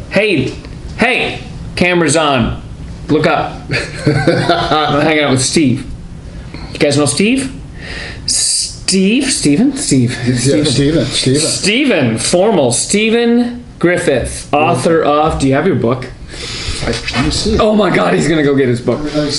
Hey, camera's on. Look up. I'm hanging out with Steve. You guys know Steve? Steven, formal Steven Griffith, author of, do you have your book? Let me see. Oh my God, he's gonna go get his book. Let me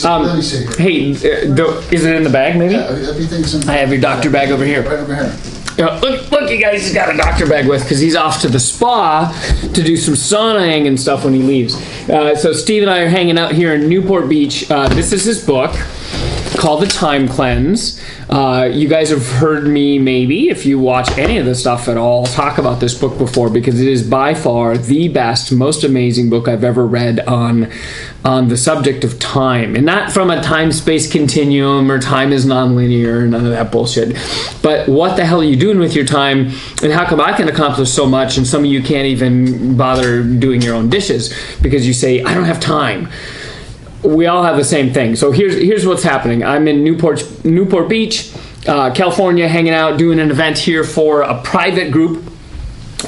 see. Hey, is it in the bag maybe? Yeah, everything's in the I have your doctor bag over here. Right over here. Look, you guys, he's got a doctor bag with, because he's off to the spa to do some saunaing and stuff when he leaves. So Steve and I are hanging out here in Newport Beach. This is his book called The Time Cleanse. You guys have heard me, maybe, if you watch any of this stuff at all, talk about this book before, because it is by far the best, most amazing book I've ever read on the subject of time. And not from a time-space continuum or time is non-linear, none of that bullshit. But what the hell are you doing with your time, and how come I can accomplish so much and some of you can't even bother doing your own dishes because you say, I don't have time. We all have the same thing. So here's what's happening. I'm in Newport Beach, California, hanging out, doing an event here for a private group.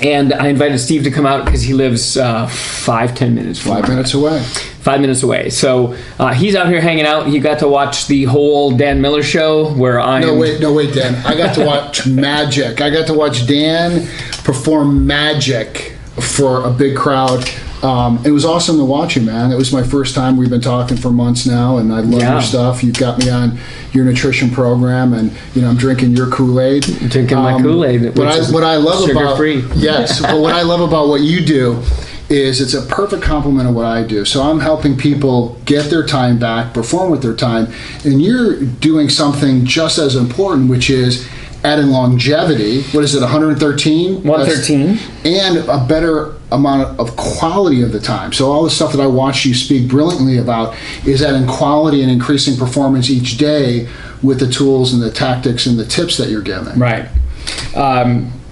And I invited Steve to come out because he lives 5-10 minutes from 5 minutes away. 5 minutes away. So he's out here hanging out. He got to watch the whole Dan Miller show where I No, wait, Dan. I got to watch magic. I got to watch Dan perform magic for a big crowd. It was awesome to watch you, man. It was my first time. We've been talking for months now, and I love your stuff. You've got me on your nutrition program, and I'm drinking your Kool-Aid. Drinking my Kool-Aid. What I love sugar-free. Yes, but what I love about what you do is it's a perfect complement of what I do. So I'm helping people get their time back, perform with their time, and you're doing something just as important, which is adding longevity. What is it, 113? 113. And a better amount of quality of the time. So all the stuff that I watched you speak brilliantly about is adding quality and increasing performance each day with the tools and the tactics and the tips that you're giving. Right.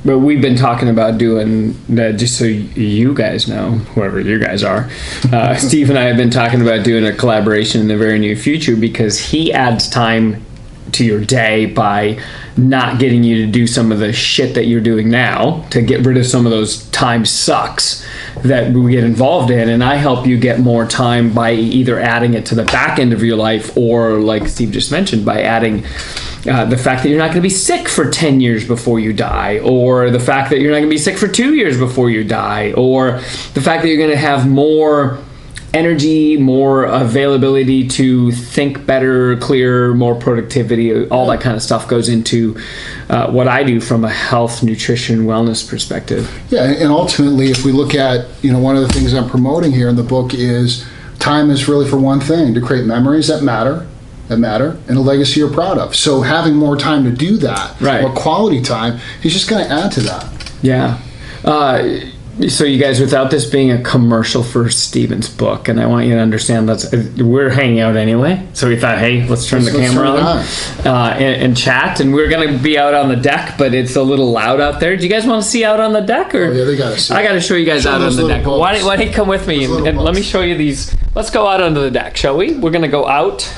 But we've been talking about doing, just so you guys know, whoever you guys are, Steve and I have been talking about doing a collaboration in the very near future, because he adds time to your day by not getting you to do some of the shit that you're doing now, to get rid of some of those time sucks that we get involved in, and I help you get more time by either adding it to the back end of your life, or like Steve just mentioned, by adding the fact that you're not going to be sick for 10 years before you die, or the fact that you're not going to be sick for 2 years before you die, or the fact that you're going to have more energy, more availability to think better, clearer, more productivity. All that kind of stuff goes into what I do from a health, nutrition, wellness perspective. Yeah, and ultimately, if we look at, one of the things I'm promoting here in the book is time is really for one thing: to create memories that matter, and a legacy you're proud of. So having more time to do that, right, more quality time, is just going to add to that. Yeah. So you guys, without this being a commercial for Steven's book, and I want you to understand that we're hanging out anyway, so we thought, hey, let's turn the camera on and chat. And we're going to be out on the deck, but it's a little loud out there. Do you guys want to see out on the deck? Or? Oh, yeah, they got to see. I got to show you guys out on the deck. Why don't you come with me and let me show you these. Let's go out onto the deck, shall we? We're going to go out.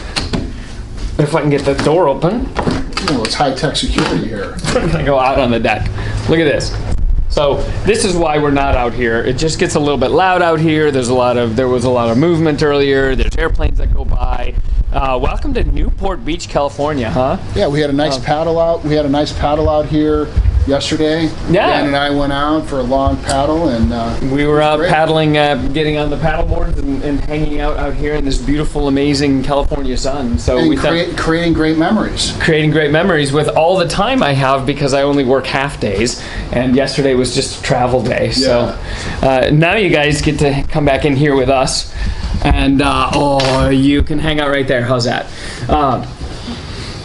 If I can get the door open. It's high-tech security here. We're going to go out on the deck. Look at this. So this is why we're not out here. It just gets a little bit loud out here. There was a lot of movement earlier. There's airplanes that go by. Welcome to Newport Beach, California, huh? Yeah, we had a nice paddle out. We had a nice paddle out here yesterday. Yeah. Dan and I went out for a long paddle, and we were out paddling, getting on the paddle boards and hanging out here in this beautiful, amazing California sun. So and creating great memories. Creating great memories with all the time I have, because I only work half days, and yesterday was just a travel day. Yeah. So now you guys get to come back in here with us, and you can hang out right there. How's that?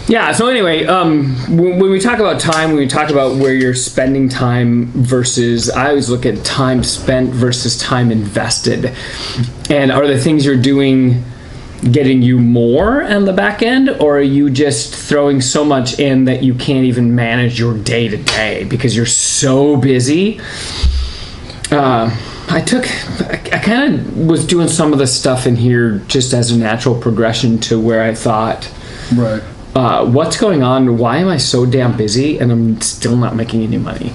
Yeah, so anyway, when we talk about time, when we talk about where you're spending time versus, I always look at time spent versus time invested. And are the things you're doing getting you more on the back end, or are you just throwing so much in that you can't even manage your day to day because you're so busy? I kind of was doing some of the stuff in here just as a natural progression to where I thought, right. What's going on? Why am I so damn busy and I'm still not making any money?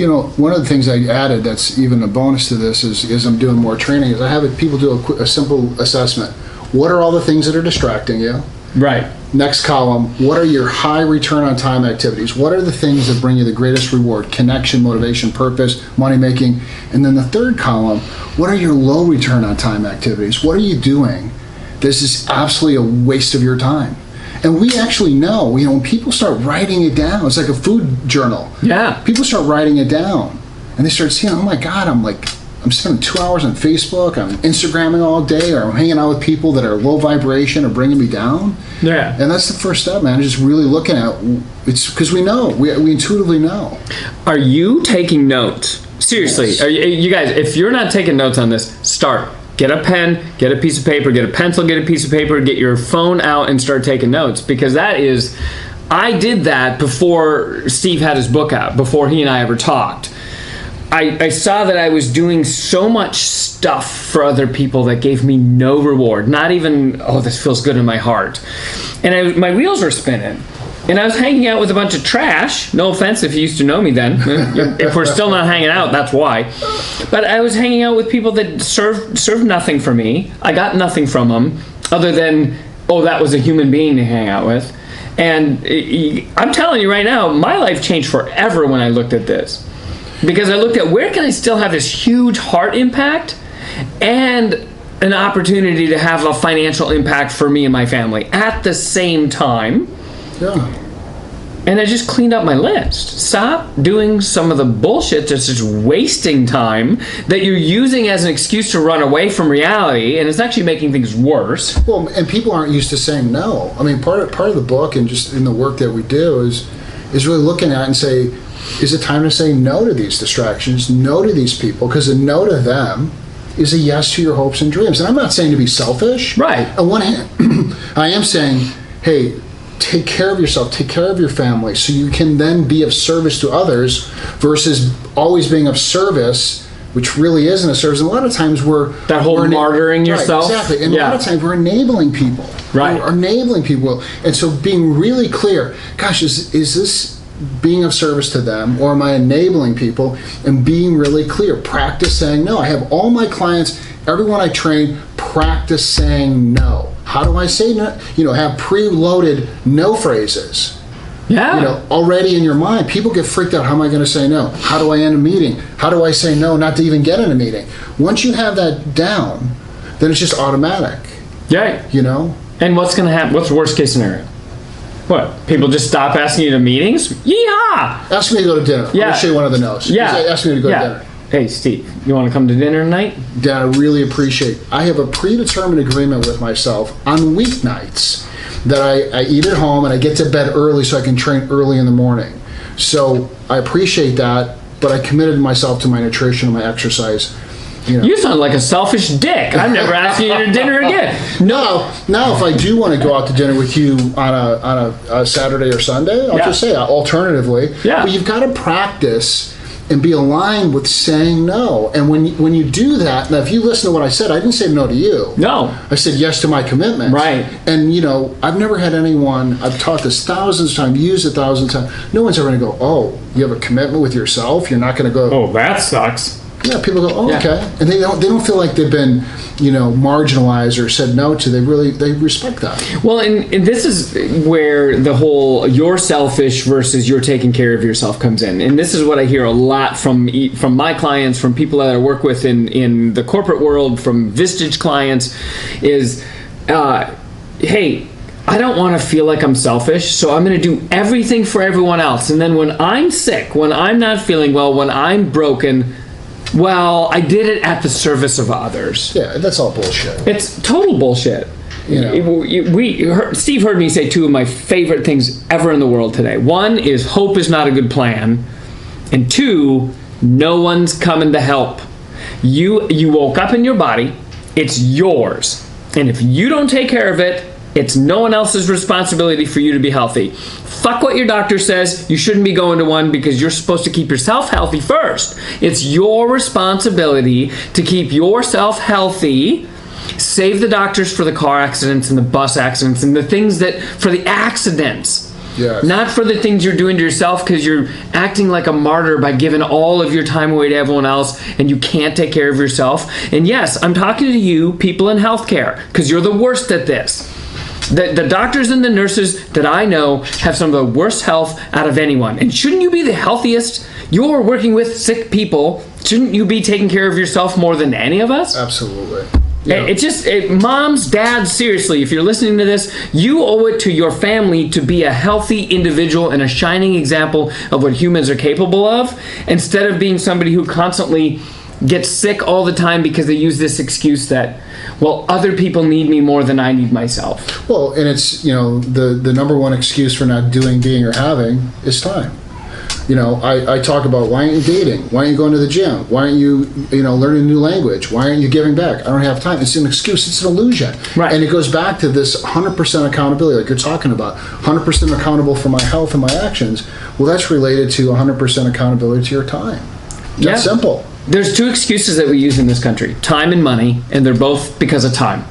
One of the things I added that's even a bonus to this is I'm doing more training, is I have people do a simple assessment. What are all the things that are distracting you? Right. Next column, what are your high return on time activities? What are the things that bring you the greatest reward? Connection, motivation, purpose, money making. And then the third column, what are your low return on time activities? What are you doing? This is absolutely a waste of your time. And we actually know, when people start writing it down, it's like a food journal. Yeah. People start writing it down and they start seeing, oh my God, I'm spending 2 hours on Facebook, I'm Instagramming all day, or I'm hanging out with people that are low vibration or bringing me down. Yeah. And that's the first step, man, just really looking at it's because we know, we intuitively know. Are you taking notes? Seriously, Yes. you guys, if you're not taking notes on this, start. Get a pen, get a piece of paper, get a pencil, get a piece of paper, get your phone out and start taking notes, because I did that before Steve had his book out, before he and I ever talked. I saw that I was doing so much stuff for other people that gave me no reward. Not even, oh, this feels good in my heart. And my wheels were spinning. And I was hanging out with a bunch of trash. No offense if you used to know me then. If we're still not hanging out, that's why. But I was hanging out with people that served nothing for me. I got nothing from them other than, oh, that was a human being to hang out with. And I'm telling you right now, my life changed forever when I looked at this. Because I looked at where can I still have this huge heart impact and an opportunity to have a financial impact for me and my family at the same time. Yeah. And I just cleaned up my list. Stop doing some of the bullshit that's just wasting time that you're using as an excuse to run away from reality, and it's actually making things worse. Well, and people aren't used to saying no. I mean, part of the book and just in the work that we do is really looking at it and say, is it time to say no to these distractions, no to these people? Because a no to them is a yes to your hopes and dreams. And I'm not saying to be selfish. Right. On one hand, I am saying, hey, take care of yourself, take care of your family, so you can then be of service to others versus always being of service, which really isn't a service. And a lot of times we're martyring yourself. Right, exactly. And a lot of times we're enabling people. Right. We're enabling people. And so being really clear, gosh, is this being of service to them, or am I enabling people? And being really clear, practice saying no. I have all my clients, everyone I train, practice saying no. How do I say no? Have preloaded no phrases. Yeah. Already in your mind. People get freaked out. How am I going to say no? How do I end a meeting? How do I say no not to even get in a meeting? Once you have that down, then it's just automatic. Yeah. And what's going to happen? What's the worst case scenario? What? People just stop asking you to meetings? Yeehaw! Ask me to go to dinner. Yeah. I'll show you one of the no's. Yeah. Ask me to go to dinner. Hey, Steve, you want to come to dinner tonight? Dan, I really appreciate. I have a predetermined agreement with myself on weeknights that I eat at home and I get to bed early so I can train early in the morning. So I appreciate that, but I committed myself to my nutrition and my exercise. You sound like a selfish dick. I'm never asking you to dinner again. No. Now, if I do want to go out to dinner with you on a Saturday or Sunday, I'll just say alternatively. Yeah. But you've got to practice and be aligned with saying no. And when you do that, now if you listen to what I said, I didn't say no to you. No. I said yes to my commitments. Right. And I've never had anyone, I've taught this thousands of times, used it thousands of times. No one's ever going to go, oh, you have a commitment with yourself? You're not going to go, oh, that sucks. Yeah, people go, oh, okay. And they don't feel like they've been, marginalized or said no to. They respect that. Well, and this is where the whole you're selfish versus you're taking care of yourself comes in. And this is what I hear a lot from my clients, from people that I work with in the corporate world, from Vistage clients, is, hey, I don't want to feel like I'm selfish, so I'm going to do everything for everyone else. And then when I'm sick, when I'm not feeling well, when I'm broken, well, I did it at the service of others. Yeah, that's all bullshit. It's total bullshit. Steve heard me say two of my favorite things ever in the world today. One is hope is not a good plan. And two, no one's coming to help. You woke up in your body. It's yours. And if you don't take care of it, it's no one else's responsibility for you to be healthy. Fuck what your doctor says. You shouldn't be going to one because you're supposed to keep yourself healthy first. It's your responsibility to keep yourself healthy. Save the doctors for the car accidents and the bus accidents and the things that, for the accidents. Yes. Not for the things you're doing to yourself because you're acting like a martyr by giving all of your time away to everyone else and you can't take care of yourself. And yes, I'm talking to you, people in healthcare, because you're the worst at this. The doctors and the nurses that I know have some of the worst health out of anyone. And shouldn't you be the healthiest? You're working with sick people. Shouldn't you be taking care of yourself more than any of us? Absolutely. Yeah. Moms, dads, seriously, if you're listening to this, you owe it to your family to be a healthy individual and a shining example of what humans are capable of, instead of being somebody who constantly gets sick all the time because they use this excuse that, well, other people need me more than I need myself. Well, and it's, the number one excuse for not doing, being, or having is time. I talk about, why aren't you dating? Why aren't you going to the gym? Why aren't you, learning a new language? Why aren't you giving back? I don't have time. It's an excuse. It's an illusion. Right. And it goes back to this 100% accountability, like you're talking about, 100% accountable for my health and my actions. Well, that's related to 100% accountability to your time. That's simple. There's two excuses that we use in this country, time and money, and they're both because of time.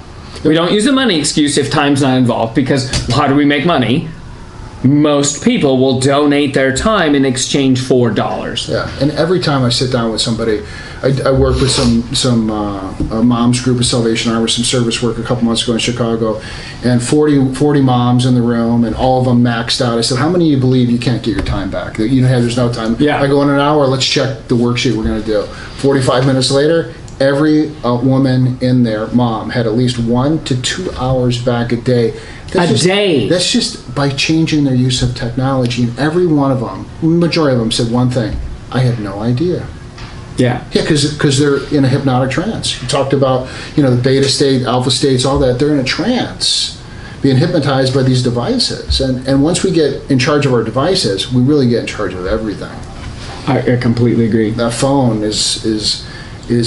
We don't use the money excuse if time's not involved, because how do we make money? Most people will donate their time in exchange for dollars. Yeah, and every time I sit down with somebody, I worked with some a moms group of Salvation Army, some service work a couple months ago in Chicago, and 40 moms in the room, and all of them maxed out. I said, how many of you believe you can't get your time back? That there's no time. Yeah. I go, in an hour, let's check the worksheet we're going to do. 45 minutes later, every woman in there, mom, had at least 1 to 2 hours back a day. Day. That's just by changing their use of technology. And every one of them, majority of them, said one thing: I had no idea. Yeah. Yeah, because they're in a hypnotic trance. You talked about, the beta state, alpha states, all that. They're in a trance, being hypnotized by these devices. And once we get in charge of our devices, we really get in charge of everything. I completely agree. That phone is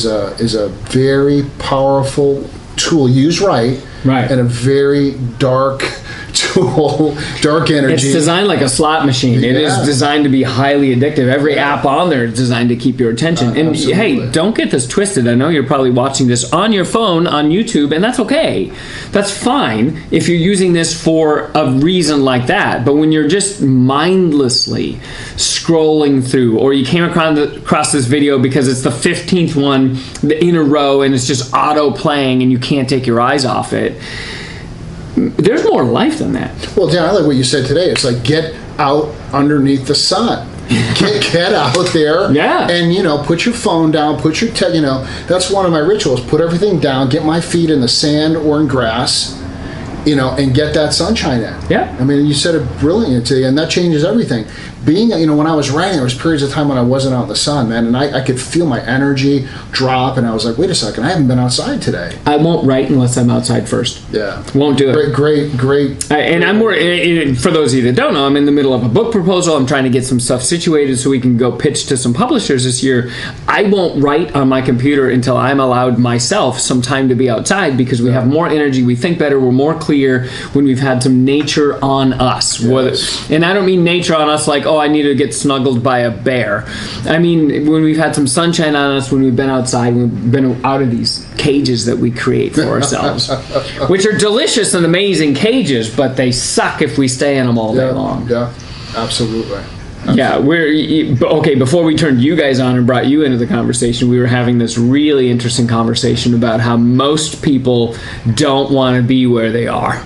a very powerful tool, used right. Right. And a very dark tool, dark energy. It's designed like a slot machine. It is designed to be highly addictive. Every app on there is designed to keep your attention. And absolutely. hey, don't get this twisted. I know you're probably watching this on your phone on YouTube, and that's okay. That's fine if you're using this for a reason like that. But when you're just mindlessly scrolling through, or you came across this video because it's the 15th one in a row and it's just auto playing and you can't take your eyes off it, there's more life than that. Well, Dan, I like what you said today. It's like, get out underneath the sun. Get out there. Yeah. And, put your phone down, that's one of my rituals. Put everything down, get my feet in the sand or in grass, and get that sunshine in. Yeah. I mean, you said it brilliantly today, and that changes everything. Being, when I was writing, there was periods of time when I wasn't out in the sun, man, and I could feel my energy drop, and I was like, wait a second, I haven't been outside today. I won't write unless I'm outside first. Yeah. Won't do it. Great. And I'm more, for those of you that don't know, I'm in the middle of a book proposal. I'm trying to get some stuff situated so we can go pitch to some publishers this year. I won't write on my computer until I'm allowed myself some time to be outside, because we have more energy, we think better, we're more clear when we've had some nature on us. Yes. And I don't mean nature on us like, oh, I need to get snuggled by a bear. I mean, when we've had some sunshine on us, when we've been outside, we've been out of these cages that we create for ourselves, which are delicious and amazing cages, but they suck if we stay in them all day long. Yeah, absolutely. Yeah, okay, before we turned you guys on and brought you into the conversation, we were having this really interesting conversation about how most people don't want to be where they are.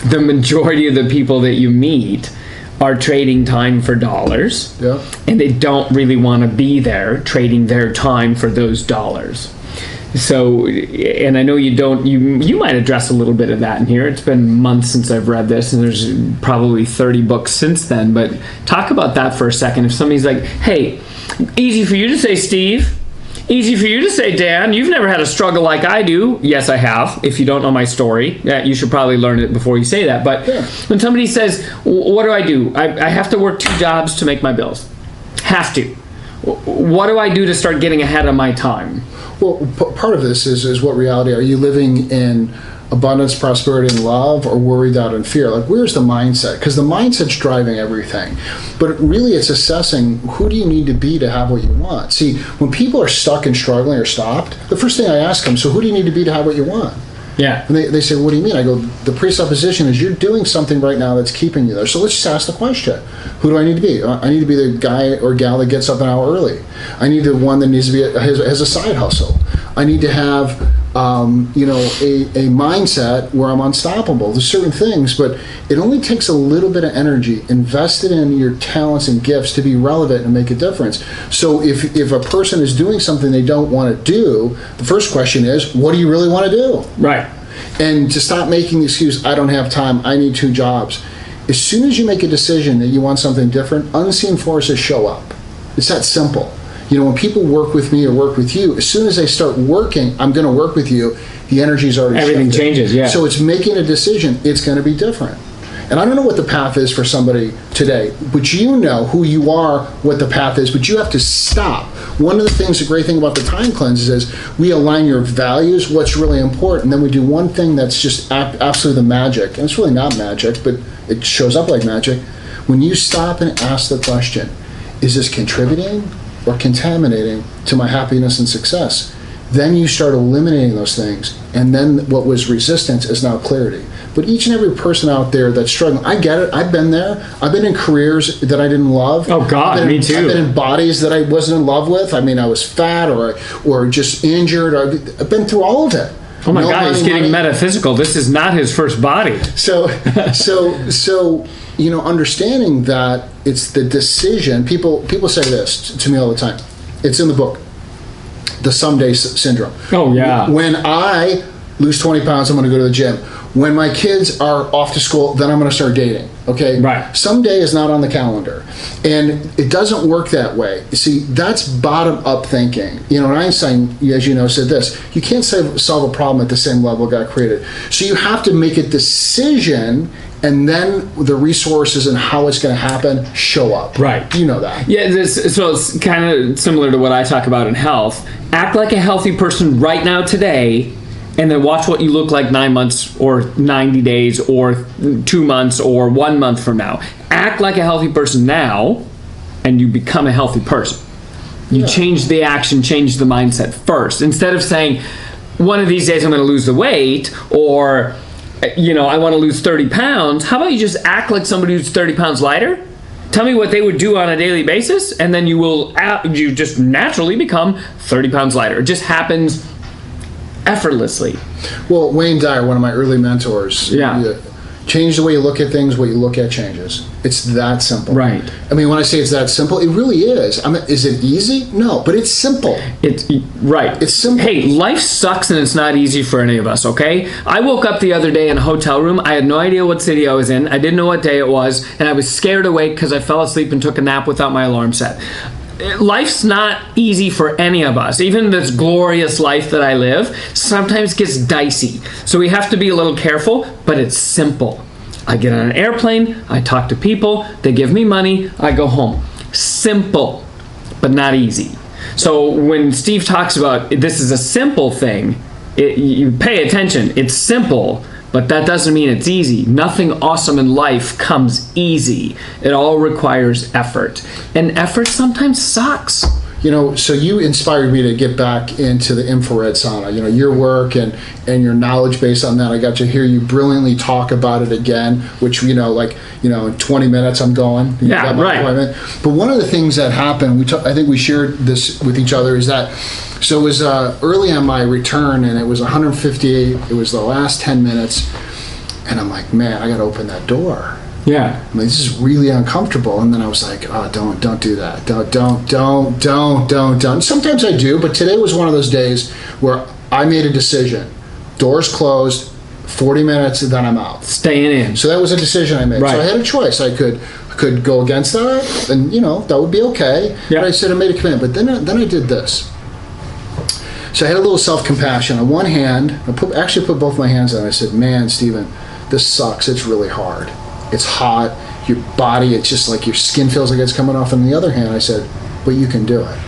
The majority of the people that you meet are trading time for dollars, and they don't really want to be there trading their time for those dollars. So, and I know you might address a little bit of that in here. It's been months since I've read this, and there's probably 30 books since then, but talk about that for a second. If somebody's like, hey, easy for you to say, Steve, easy for you to say, Dan, you've never had a struggle like I do. Yes, I have. If you don't know my story, you should probably learn it before you say that. But when somebody says, what do? I have to work 2 jobs to make my bills. Have to. What do I do to start getting ahead of my time? Well, part of this is what reality. Are you living in abundance, prosperity, and love, or worried out in fear? Like, where's the mindset? Because the mindset's driving everything. But really, it's assessing, who do you need to be to have what you want? See, when people are stuck and struggling or stopped, the first thing I ask them, so who do you need to be to have what you want? Yeah. And they say, what do you mean? I go, the presupposition is you're doing something right now that's keeping you there. So let's just ask the question. Who do I need to be? I need to be the guy or gal that gets up an hour early. I need the one that needs to be has a side hustle. I need to have a mindset where I'm unstoppable. There's certain things, but it only takes a little bit of energy invested in your talents and gifts to be relevant and make a difference. So if a person is doing something they don't want to do, the first question is, what do you really want to do? Right. And to stop making the excuse, I don't have time, I need 2 jobs. As soon as you make a decision that you want something different, unseen forces show up. It's that simple. When people work with me or work with you, as soon as they start working, I'm going to work with you, the energy's already Everything shifted. changes, yeah. So it's making a decision, it's going to be different. And I don't know what the path is for somebody today, but you know who you are, what the path is, but you have to stop. One of the things, the great thing about the time cleanses is we align your values, what's really important, and then we do one thing that's just absolutely the magic. And it's really not magic, but it shows up like magic. When you stop and ask the question, is this contributing or contaminating to my happiness and success? Then you start eliminating those things, and then what was resistance is now clarity. But each and every person out there that's struggling, I get it, I've been there. I've been in careers that I didn't love. Oh God, me too. I've been in bodies that I wasn't in love with. I mean, I was fat or just injured. I've been through all of it. Oh my God, he's getting metaphysical. This is not his first body. So, understanding that it's the decision. People say this to me all the time. It's in the book, the someday syndrome. Oh yeah. When I lose 20 pounds, I'm going to go to the gym. When my kids are off to school, then I'm going to start dating. Okay? Right. Someday is not on the calendar. And it doesn't work that way. You see, that's bottom-up thinking. And Einstein, as you know, said this: you can't solve a problem at the same level God created. So you have to make a decision, and then the resources and how it's going to happen show up. Right. You know that. Yeah, so it's kind of similar to what I talk about in health. Act like a healthy person right now today, and then watch what you look like 9 months or 90 days or 2 months or 1 month from now. Act like a healthy person now, and you become a healthy person. You change the action, change the mindset first. Instead of saying, one of these days I'm going to lose the weight, or I want to lose 30 pounds. How about you just act like somebody who's 30 pounds lighter? Tell me what they would do on a daily basis, and then you just naturally become 30 pounds lighter. It just happens effortlessly. Well, Wayne Dyer, one of my early mentors, change the way you look at things, what you look at changes. It's that simple. Right. I mean, when I say it's that simple, it really is. I mean, is it easy? No, but it's simple. It's right. It's simple. Hey, life sucks and it's not easy for any of us, okay? I woke up the other day in a hotel room. I had no idea what city I was in. I didn't know what day it was, and I was scared awake because I fell asleep and took a nap without my alarm set. Life's not easy for any of us. Even this glorious life that I live sometimes gets dicey. So we have to be a little careful, but it's simple. I get on an airplane, I talk to people, they give me money, I go home. Simple, but not easy. So when Steve talks about this is a simple thing, you pay attention. It's simple, but that doesn't mean it's easy. Nothing awesome in life comes easy. It all requires effort. And effort sometimes sucks. So you inspired me to get back into the infrared sauna. Your work and your knowledge based on that. I got to hear you brilliantly talk about it again, which, in 20 minutes I'm going. Yeah, right. Appointment. But one of the things that happened, I think we shared this with each other, is that, so it was early on my return, and it was 158. It was the last 10 minutes. And I'm like, man, I got to open that door. Yeah. I mean, this is really uncomfortable. And then I was like, oh, don't do that. Don't. Sometimes I do, but today was one of those days where I made a decision. Doors closed, 40 minutes, and then I'm out. Staying in. So that was a decision I made. Right. So I had a choice. I could go against that, and that would be okay. Yeah. But I said I made a commitment. But then I did this. So I had a little self-compassion. On one hand, I put both my hands on it. I said, man, Steven, this sucks. It's really hard. It's hot, your body, it's just like your skin feels like it's coming off. On the other hand, I said, but you can do it.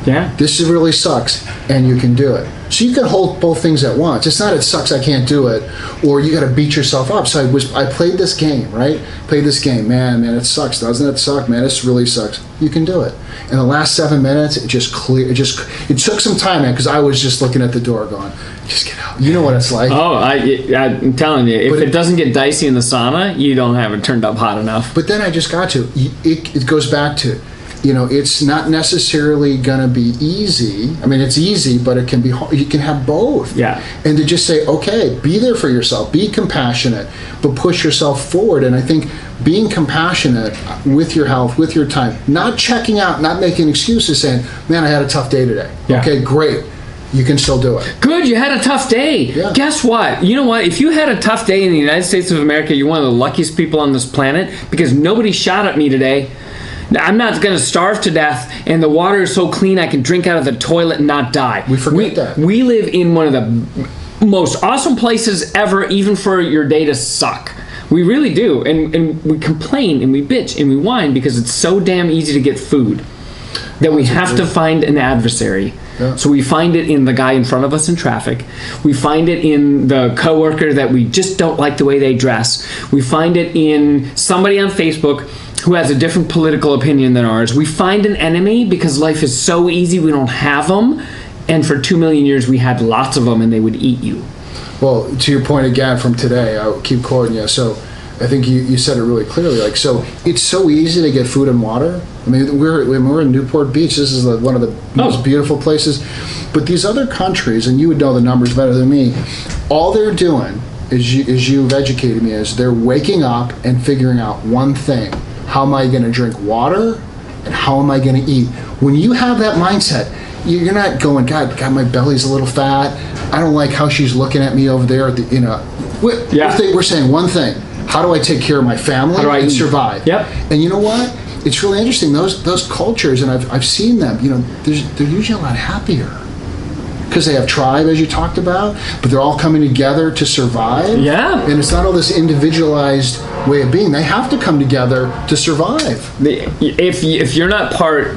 Yeah. This really sucks, and you can do it. So you can hold both things at once. It's not it sucks, I can't do it, or you got to beat yourself up. So I played this game, right? Played this game, man, it sucks, doesn't it suck, man? This really sucks. You can do it. In the last 7 minutes, it took some time, man, because I was just looking at the door, going, just get out. You know what it's like. Oh, I'm telling you, if it doesn't get dicey in the sauna, you don't have it turned up hot enough. But then I just got to it goes back to, it's not necessarily going to be easy. I mean, it's easy, but it can be hard. You can have both. Yeah. And to just say, okay, be there for yourself, be compassionate, but push yourself forward. And I think being compassionate with your health, with your time, not checking out, not making excuses, saying, man, I had a tough day today. Yeah. Okay, great. You can still do it. Good, you had a tough day. Yeah. Guess what? You know what? If you had a tough day in the United States of America, you're one of the luckiest people on this planet, because nobody shot at me today. I'm not going to starve to death, and the water is so clean I can drink out of the toilet and not die. We forget that. We live in one of the most awesome places ever, even for your day to suck. We really do. And we complain and we bitch and we whine because it's so damn easy to get food that we have to find an adversary. Yeah. So we find it in the guy in front of us in traffic. We find it in the coworker that we just don't like the way they dress. We find it in somebody on Facebook who has a different political opinion than ours. We find an enemy because life is so easy, we don't have them. And for 2 million years, we had lots of them and they would eat you. Well, to your point again from today, I'll keep quoting you. So I think you said it really clearly. Like, so it's so easy to get food and water. I mean, we're in Newport Beach. This is one of the most beautiful places. But these other countries, and you would know the numbers better than me, all they're doing, as you've educated me, is they're waking up and figuring out one thing. How am I going to drink water? And how am I going to eat? When you have that mindset, you're not going, God, my belly's a little fat. I don't like how she's looking at me over there. We're saying one thing. How do I take care of my family and survive? Yep. And you know what? It's really interesting. Those cultures, and I've seen them. They're usually a lot happier because they have tribe, as you talked about, but they're all coming together to survive. Yeah. And it's not all this individualized way of being. They have to come together to survive. If you're not part,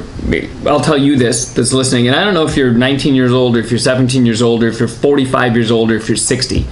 I'll tell you this that's listening, and I don't know if you're 19 years old or if you're 17 years old or if you're 45 years old or if you're 60.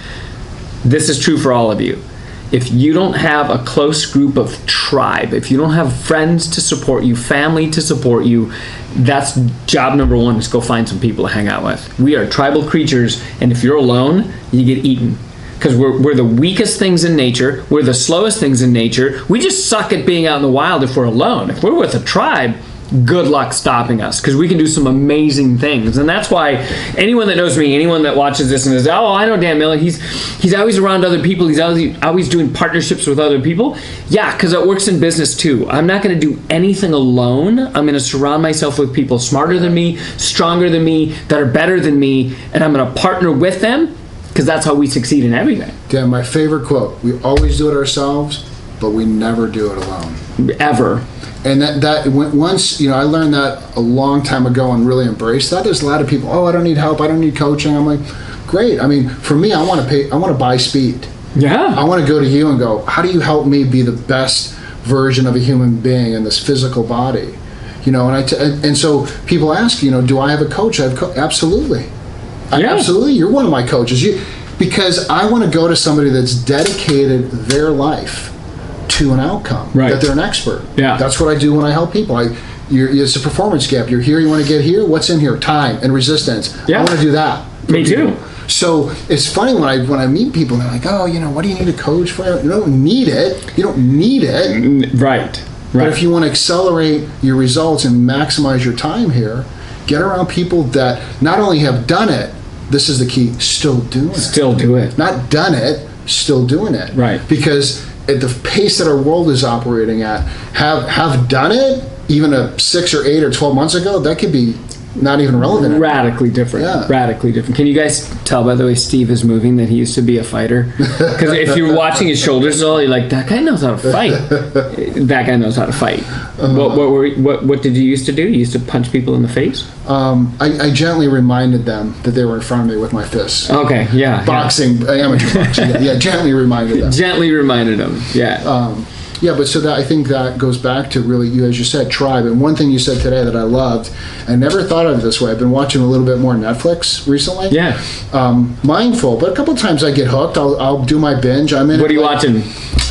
This is true for all of you. If you don't have a close group of tribe, if you don't have friends to support you, family to support you, that's job number one, is go find some people to hang out with. We are tribal creatures, and if you're alone, you get eaten. Because we're the weakest things in nature, we're the slowest things in nature. We just suck at being out in the wild if we're alone. If we're with a tribe, good luck stopping us, because we can do some amazing things. And that's why anyone that knows me, anyone that watches this and says, oh, I know Dan Miller, he's always around other people, he's always doing partnerships with other people. Yeah, because it works in business too. I'm not going to do anything alone. I'm going to surround myself with people smarter than me, stronger than me, that are better than me, and I'm going to partner with them, because that's how we succeed in everything. Dan, my favorite quote: we always do it ourselves, but we never do it alone. Ever. And once, I learned that a long time ago and really embraced that. There's a lot of people, oh, I don't need help, I don't need coaching. I'm like, great. I mean, for me, I want to buy speed. Yeah. I want to go to you and go, how do you help me be the best version of a human being in this physical body? And so people ask, do I have a coach? Absolutely. Yeah. Absolutely. You're one of my coaches. Because I want to go to somebody that's dedicated their life to an outcome, right, that they're an expert. Yeah. That's what I do when I help people. It's a performance gap. You're here, you want to get here. What's in here? Time and resistance. Yeah. I want to do that. Me too. So it's funny when I meet people and they're like, oh, what do you need a coach for? You don't need it. You don't need it. Right. But if you want to accelerate your results and maximize your time here, get around people that not only have done it, this is the key, still doing it. Still do it. Not done it, still doing it. Right. Because at the pace that our world is operating at, have done it even 6 or 8 or 12 months ago, that could be not even relevant anymore. Radically different. Yeah. Radically different. Can you guys tell, by the way, Steve is moving, that he used to be a fighter? Because if you're watching his shoulders, you're like, that guy knows how to fight. That guy knows how to fight. What did you used to do? You used to punch people in the face? I gently reminded them that they were in front of me with my fists. Okay, yeah. Boxing, amateur boxing. Yeah, gently reminded them. Gently reminded them, yeah. Yeah, but so that I think that goes back to really, you as you said, tribe. And one thing you said today that I loved, I never thought of it this way. I've been watching a little bit more Netflix recently. Yeah. Mindful, but a couple of times I get hooked. I'll do my binge. I'm in. What are you watching?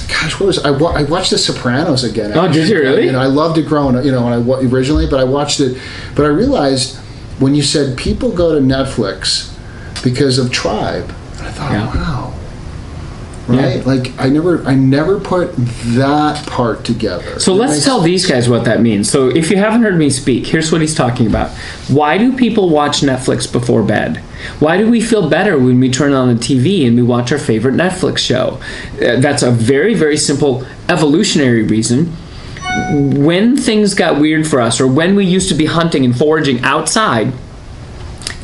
Gosh, what was I watched The Sopranos again. Oh, did you really? I loved it growing up, when originally, but I watched it. But I realized when you said people go to Netflix because of tribe, and I thought, wow. Right? Yeah. Like I never put that part together. So let's tell these guys what that means. So if you haven't heard me speak, here's what he's talking about. Why do people watch Netflix before bed? Why do we feel better when we turn on the TV and we watch our favorite Netflix show? That's a very, very simple evolutionary reason. When things got weird for us, or when we used to be hunting and foraging outside,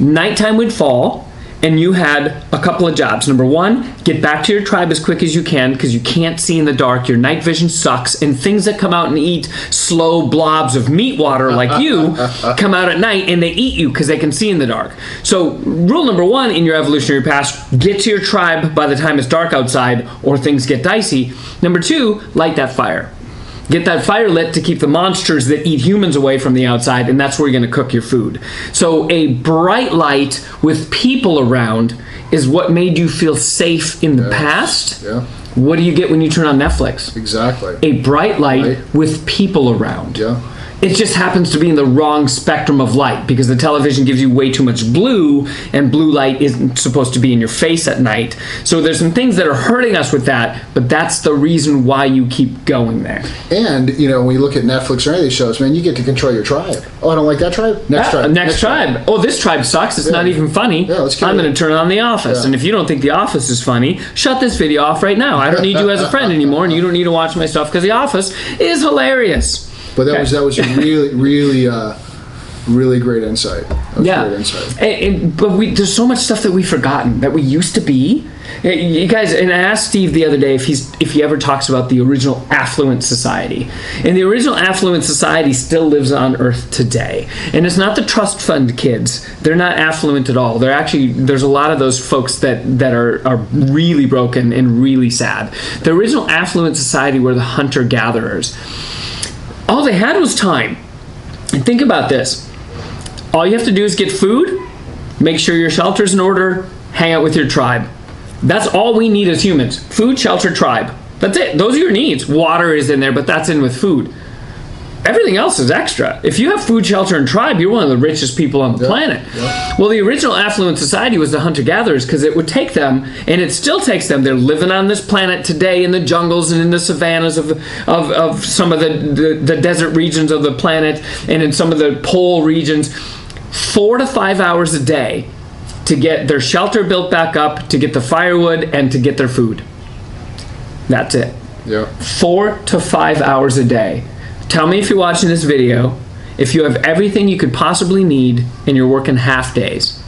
nighttime would fall, and you had a couple of jobs. Number one, get back to your tribe as quick as you can because you can't see in the dark. Your night vision sucks, and things that come out and eat slow blobs of meat water like you come out at night and they eat you because they can see in the dark. So rule number one in your evolutionary past, get to your tribe by the time it's dark outside or things get dicey. Number two, light that fire. Get that fire lit to keep the monsters that eat humans away from the outside, and that's where you're going to cook your food. So a bright light with people around is what made you feel safe in the past. Yeah. What do you get when you turn on Netflix? Exactly. A bright light with people around. Yeah. It just happens to be in the wrong spectrum of light because the television gives you way too much blue, and blue light isn't supposed to be in your face at night. So there's some things that are hurting us with that, but that's the reason why you keep going there. And, when you look at Netflix or any of these shows, man, you get to control your tribe. Oh, I don't like that tribe? Next tribe. Next tribe. Oh, this tribe sucks. It's not even funny. Yeah, let's kill I'm it. going to turn on The Office. Yeah. And if you don't think The Office is funny, shut this video off right now. I don't need you as a friend anymore, and you don't need to watch my stuff because The Office is hilarious. But that was a really, really, really great insight. Great insight. But there's so much stuff that we've forgotten that we used to be. You guys, and I asked Steve the other day if he ever talks about the original affluent society. And the original affluent society still lives on Earth today. And it's not the trust fund kids. They're not affluent at all. There's a lot of those folks that are really broken and really sad. The original affluent society were the hunter-gatherers. All they had was time. And think about this. All you have to do is get food, make sure your shelter's in order, hang out with your tribe. That's all we need as humans. Food, shelter, tribe. That's it. Those are your needs. Water is in there, but that's in with food. Everything else is extra. If you have food, shelter, and tribe, you're one of the richest people on the planet. Yeah. Well, the original affluent society was the hunter-gatherers because it would take them, and it still takes them. They're living on this planet today in the jungles and in the savannas of some of the desert regions of the planet and in some of the pole regions. 4 to 5 hours a day to get their shelter built back up, to get the firewood, and to get their food. That's it. Yeah. 4 to 5 hours a day. Tell me if you're watching this video, if you have everything you could possibly need and you're working half days.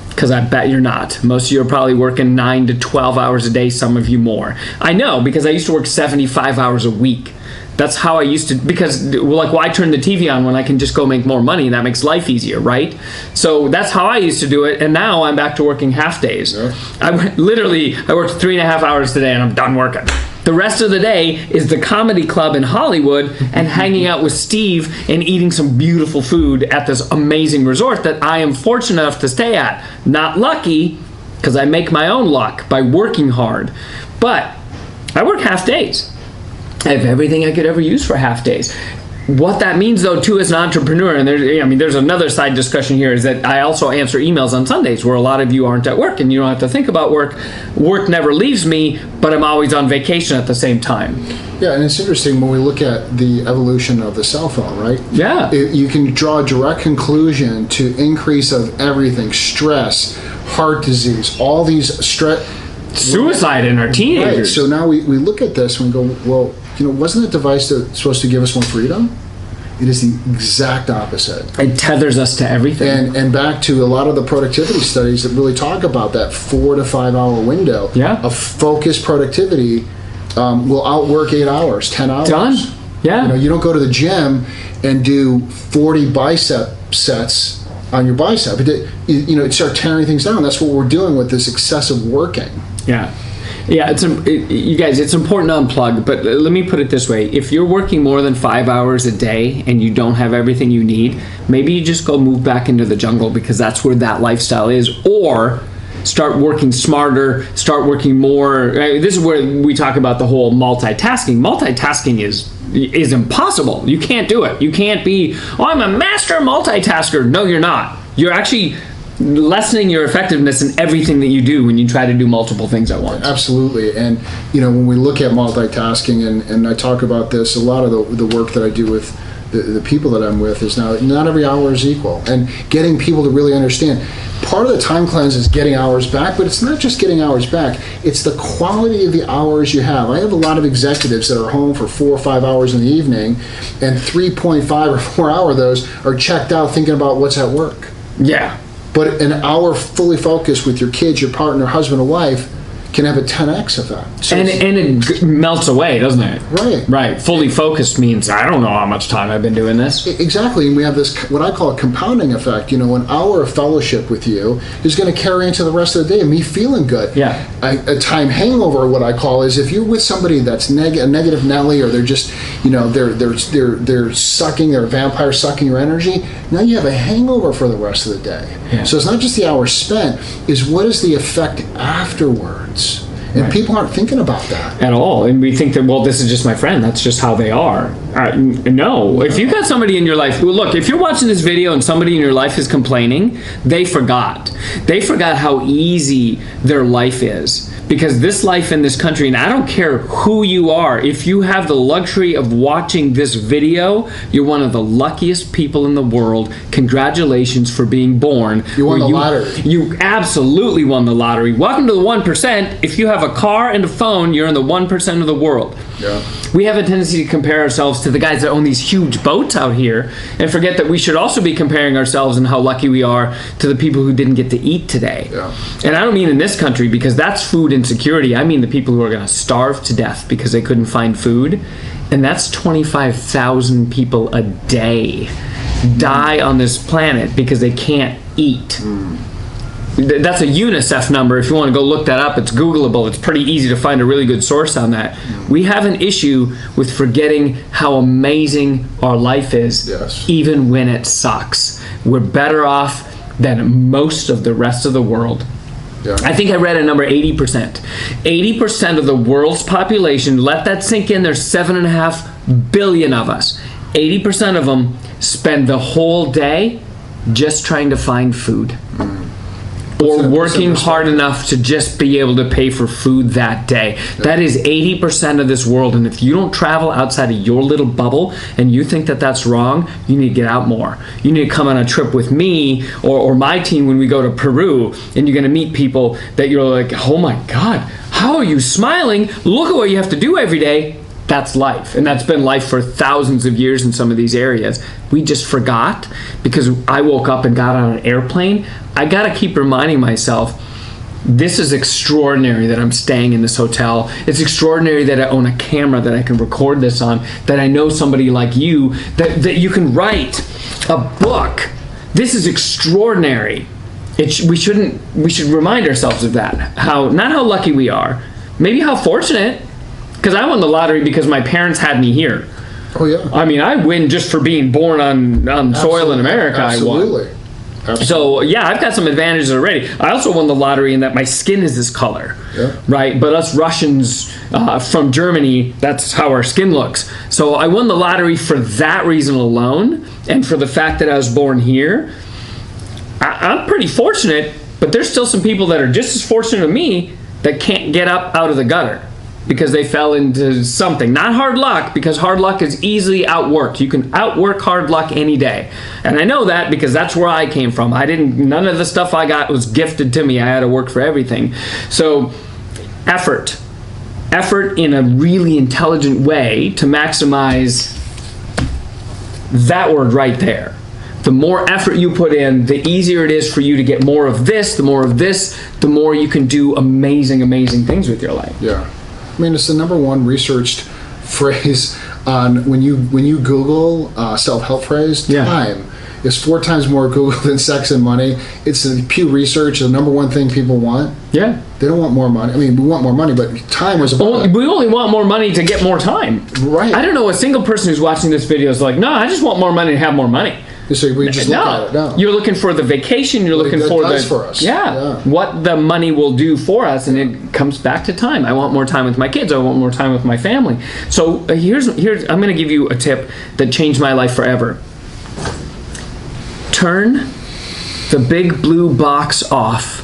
Because I bet you're not. Most of you are probably working 9 to 12 hours a day, some of you more. I know, because I used to work 75 hours a week. That's how I used to, because like, why turn the TV on when I can just go make more money? That makes life easier, right? So that's how I used to do it, and now I'm back to working half days. Yeah. I worked 3.5 hours today and I'm done working. The rest of the day is the comedy club in Hollywood and hanging out with Steve and eating some beautiful food at this amazing resort that I am fortunate enough to stay at. Not lucky, because I make my own luck by working hard. But I work half days. I have everything I could ever use for half days. What that means, though, too, as an entrepreneur, and there's another side discussion here, is that I also answer emails on Sundays where a lot of you aren't at work and you don't have to think about work. Work never leaves me, but I'm always on vacation at the same time. Yeah, and it's interesting when we look at the evolution of the cell phone, right? Yeah. You can draw a direct conclusion to increase of everything, stress, heart disease, all these stress. Suicide in our teenagers. Right, so now we look at this and we go, well, wasn't that device supposed to give us more freedom? It is the exact opposite. It tethers us to everything. And back to a lot of the productivity studies that really talk about that 4 to 5 hour window of focused productivity will outwork 8 hours, 10 hours. Done. Yeah. You don't go to the gym and do 40 bicep sets on your bicep. It start tearing things down. That's what we're doing with this excessive working. Yeah. Yeah, you guys, it's important to unplug, but let me put it this way. If you're working more than 5 hours a day and you don't have everything you need, maybe you just go move back into the jungle, because that's where that lifestyle is. Or start working smarter, start working more. This is where we talk about the whole multitasking. Multitasking is impossible. You can't do it. You can't be, oh, I'm a master multitasker. No, you're not. You're actually lessening your effectiveness in everything that you do when you try to do multiple things at once. Absolutely. And when we look at multitasking, and I talk about this, a lot of the work that I do with the people that I'm with is now not every hour is equal, and getting people to really understand. Part of the time cleanse is getting hours back, but it's not just getting hours back, it's the quality of the hours you have. I have a lot of executives that are home for 4 or 5 hours in the evening, and 3.5 or 4 hour of those are checked out thinking about what's at work. Yeah. But an hour fully focused with your kids, your partner, husband, or wife can have a 10x effect. So and it melts away, doesn't it? Right. Right. Fully focused means I don't know how much time I've been doing this. Exactly. And we have this, what I call a compounding effect. An hour of fellowship with you is going to carry into the rest of the day and me feeling good. Yeah. A time hangover, what I call, is if you're with somebody that's a negative Nelly, or they're just, they're sucking, they're a vampire sucking your energy, now you have a hangover for the rest of the day. Yeah. So it's not just the hour spent, is what is the effect afterwards? And right. People aren't thinking about that at all. And we think that, well, this is just my friend. That's just how they are. No. If you got somebody in your life, well, look, if you're watching this video and somebody in your life is complaining, they forgot. They forgot how easy their life is. Because this life in this country, and I don't care who you are, if you have the luxury of watching this video, you're one of the luckiest people in the world. Congratulations for being born. You won the lottery. You absolutely won the lottery. Welcome to the 1%. If you have a car and a phone, you're in the 1% of the world. Yeah. We have a tendency to compare ourselves to the guys that own these huge boats out here and forget that we should also be comparing ourselves and how lucky we are to the people who didn't get to eat today. Yeah. And I don't mean in this country, because that's food insecurity. I mean the people who are going to starve to death because they couldn't find food. And that's 25,000 people a day die on this planet because they can't eat. That's a UNICEF number. If you want to go look that up, it's Googleable. It's pretty easy to find a really good source on that. We have an issue with forgetting how amazing our life is, yes, even when it sucks. We're better off than most of the rest of the world. Yeah. I think I read a number, 80%. 80% of the world's population, let that sink in, there's 7.5 billion of us. 80% of them spend the whole day just trying to find food. Or working hard enough to just be able to pay for food that day. That is 80% of this world. And if you don't travel outside of your little bubble and you think that that's wrong, you need to get out more. You need to come on a trip with me or my team when we go to Peru, and you're going to meet people that you're like, oh my God, how are you smiling? Look at what you have to do every day. That's life. And that's been life for thousands of years in some of these areas. We just forgot because I woke up and got on an airplane. I got to keep reminding myself, this is extraordinary that I'm staying in this hotel. It's extraordinary that I own a camera that I can record this on, that I know somebody like you, that you can write a book. This is extraordinary. We should remind ourselves of that. Not how lucky we are, maybe how fortunate. Because I won the lottery because my parents had me here. Oh, yeah. I mean, I win just for being born on soil in America. Absolutely. I won. So, yeah, I've got some advantages already. I also won the lottery in that my skin is this color. Yeah. Right? But us Russians from Germany, that's how our skin looks. So I won the lottery for that reason alone, and for the fact that I was born here. I'm pretty fortunate, but there's still some people that are just as fortunate as me that can't get up out of the gutter because they fell into something. Not hard luck, because hard luck is easily outworked. You can outwork hard luck any day. And I know that because that's where I came from. None of the stuff I got was gifted to me. I had to work for everything. So, effort. Effort in a really intelligent way to maximize that word right there. The more effort you put in, the easier it is for you to get more of this, the more of this, the more you can do amazing, amazing things with your life. Yeah. I mean, it's the number one researched phrase on when you Google self-help phrase, time. is 4 times more Google than sex and money. It's the Pew Research, the number one thing people want. Yeah. They don't want more money. I mean, we want more money, but time was about We only want more money to get more time. Right. I don't know a single person who's watching this video is like, no, I just want more money to have more money. So we just look at it now. You're looking for the vacation. You're looking it for does for us. Yeah, what the money will do for us, and it comes back to time. I want more time with my kids. I want more time with my family. So here's I'm going to give you a tip that changed my life forever. Turn the big blue box off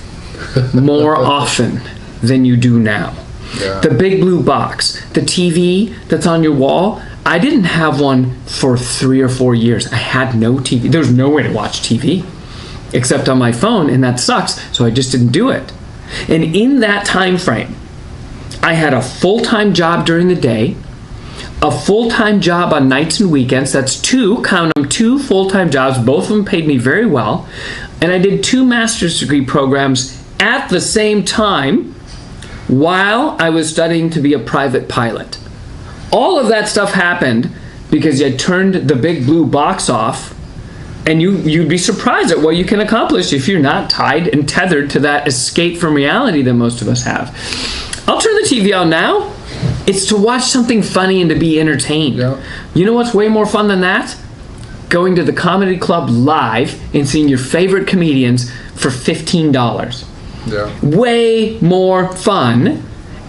more often than you do now. Yeah. The big blue box, the TV that's on your wall. I didn't have one for 3 or 4 years. I had no TV. There was no way to watch TV except on my phone, and that sucks, so I just didn't do it. And in that time frame, I had a full-time job during the day, a full-time job on nights and weekends. That's 2, count them, 2 full-time jobs. Both of them paid me very well. And I did 2 master's degree programs at the same time while I was studying to be a private pilot. All of that stuff happened because you turned the big blue box off, and you'd be surprised at what you can accomplish if you're not tied and tethered to that escape from reality that most of us have. I'll turn the TV on now. It's to watch something funny and to be entertained. Yeah. You know what's way more fun than that? Going to the comedy club live and seeing your favorite comedians for $15. Yeah. Way more fun.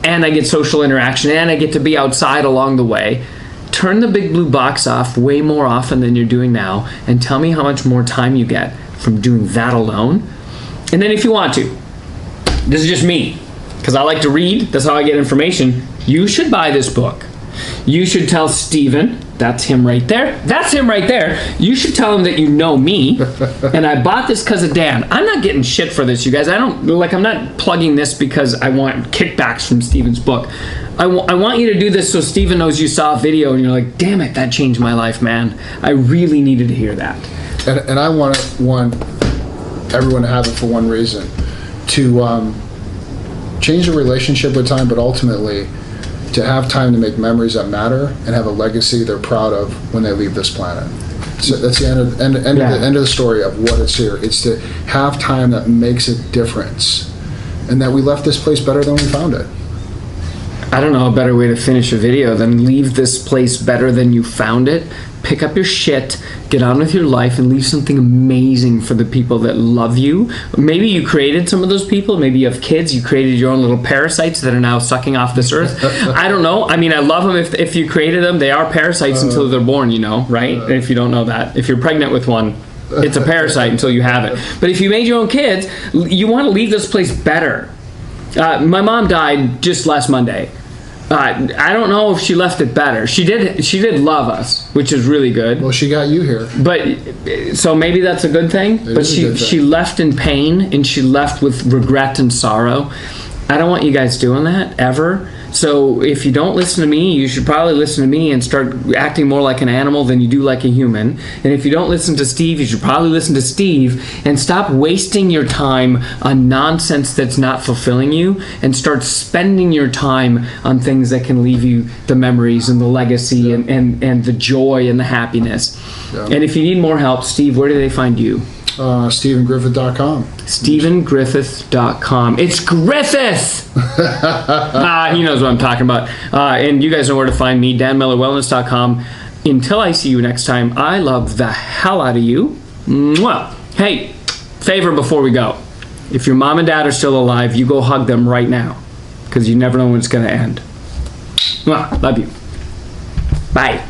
And I get social interaction, and I get to be outside along the way. Turn the big blue box off way more often than you're doing now, and tell me how much more time you get from doing that alone. And then if you want to, this is just me, because I like to read, that's how I get information, you should buy this book. You should tell Steven, that's him right there, that's him right there, you should tell him that you know me, and I bought this because of Dan. I'm not getting shit for this, you guys. I'm not plugging this because I want kickbacks from Steven's book. I want you to do this so Steven knows you saw a video and you're like, damn it, that changed my life, man. I really needed to hear that. And I want everyone to have it for one reason, to change the relationship with time, but ultimately to have time to make memories that matter and have a legacy they're proud of when they leave this planet. So that's the end of the story of what it's here. It's to have time that makes a difference, and that we left this place better than we found it. I don't know a better way to finish a video than leave this place better than you found it. Pick up your shit, get on with your life, and leave something amazing for the people that love you. Maybe you created some of those people. Maybe you have kids. You created your own little parasites that are now sucking off this earth. I don't know. I mean, I love them if you created them. They are parasites until they're born, you know, right? If you don't know that. If you're pregnant with one, it's a parasite until you have it. But if you made your own kids, you want to leave this place better. My mom died just last Monday. I don't know if she left it better. She did love us, which is really good. Well, she got you here. But so maybe that's a good thing. But she left in pain, and she left with regret and sorrow. I don't want you guys doing that ever. So if you don't listen to me, you should probably listen to me and start acting more like an animal than you do like a human. And if you don't listen to Steve, you should probably listen to Steve and stop wasting your time on nonsense that's not fulfilling you, and start spending your time on things that can leave you the memories and the legacy and the joy and the happiness. Yeah. And if you need more help, Steve, where do they find you? StevenGriffith.com. StevenGriffith.com. It's Griffith! He knows what I'm talking about. And you guys know where to find me, DanMillerWellness.com. Until I see you next time, I love the hell out of you. Mwah. Hey, favor before we go. If your mom and dad are still alive, you go hug them right now, because you never know when it's going to end. Mwah. Love you. Bye.